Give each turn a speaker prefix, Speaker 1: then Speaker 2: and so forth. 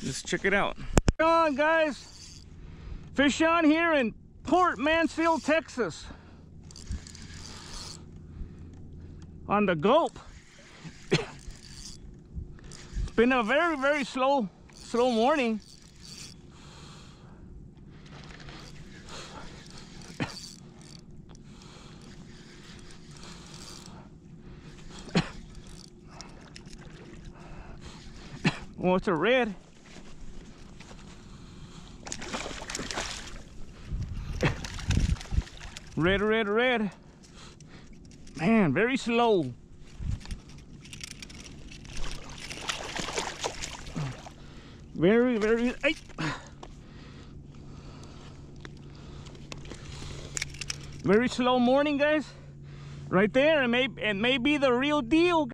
Speaker 1: Let's check it out. On guys, fish on here in Port Mansfield, Texas, on the gulp. It's been a very slow morning. Well, it's a red. Red. Man, very slow. Very, very slow morning, guys. Right there, it may be the real deal.